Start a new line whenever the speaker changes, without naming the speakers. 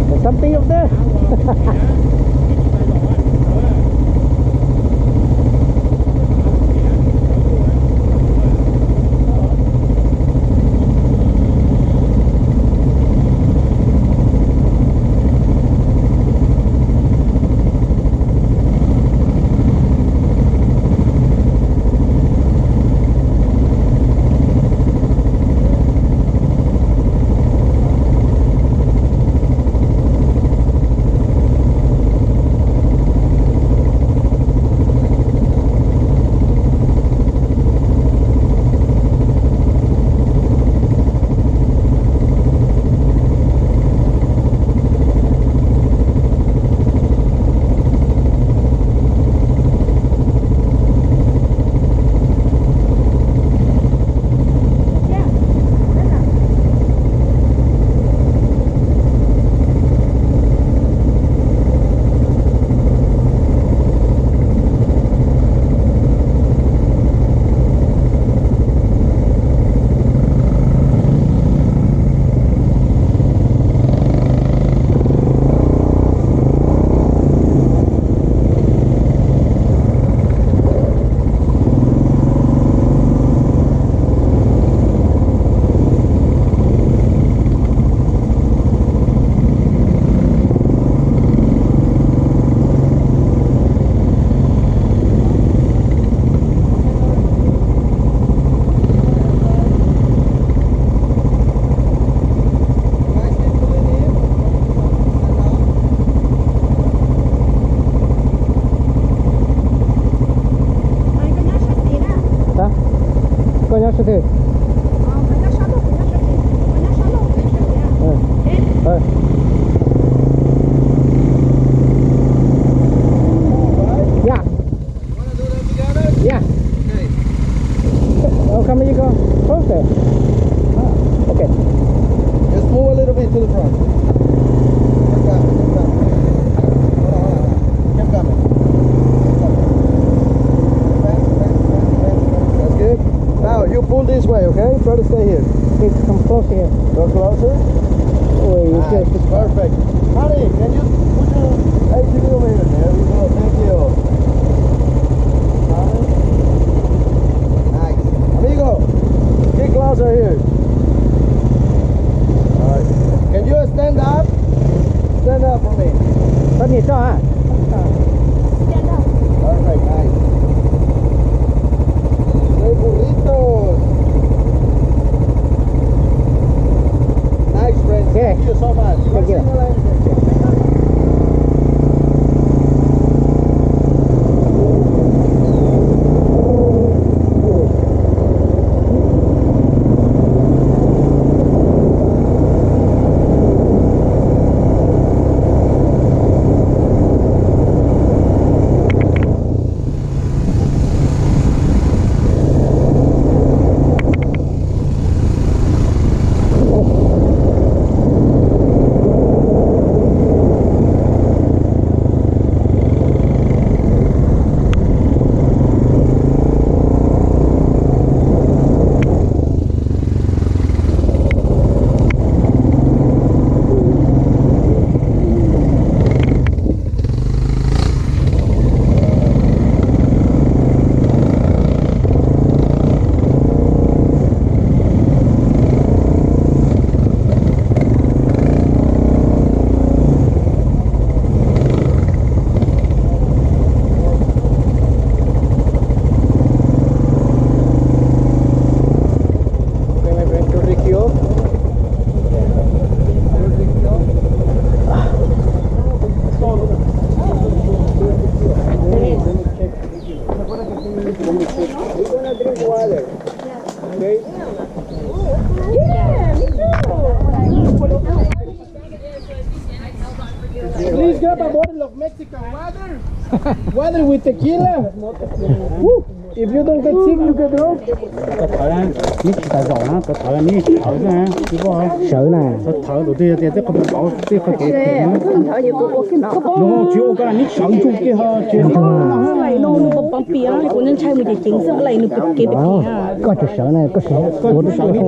There's something up there. Konya siya.
Konya shalom. Konya shalom.
Yeah.
Wanna do that together?
Yeah.
Okay.
How come you go closer? Ah, okay.
Just move a little bit to the front. Keep coming. Hold on. Keep coming. That's good. Now you pull this way, okay? Try to stay here.
Please come closer here.
Go closer.
Oh, you
Nice.
just
Perfect. Honey, can you put your ATV over here? There we go. Thank you. Nice. Amigo, get closer here. Alright. Can you stand up? Stand up for me.
Saan ito ha?
Stand up.
Perfect. Nice. Say burritos. Nice, friends.
Okay.
Thank you so much.
Thank you.
Please grab a bottle of Mexican water. Water with tequila. Woo.
If you don't get sick, you get drunk.
Cái thở này, ní tại rõ nó, cái thở ní thở thế này, chứ có
Sợ nè.
cái thở đầu tiên thì không bảo, thì không kể
Thế, không thở gì của cái nó.
đúng không? Chịu cái ní sống chung kia ha, chứ
Nó lại nó bấm bìa, thì cũng nên chơi một cái chính sự lại nó cái
Đó, có chỗ sợ này, có sợ.
có sợ ní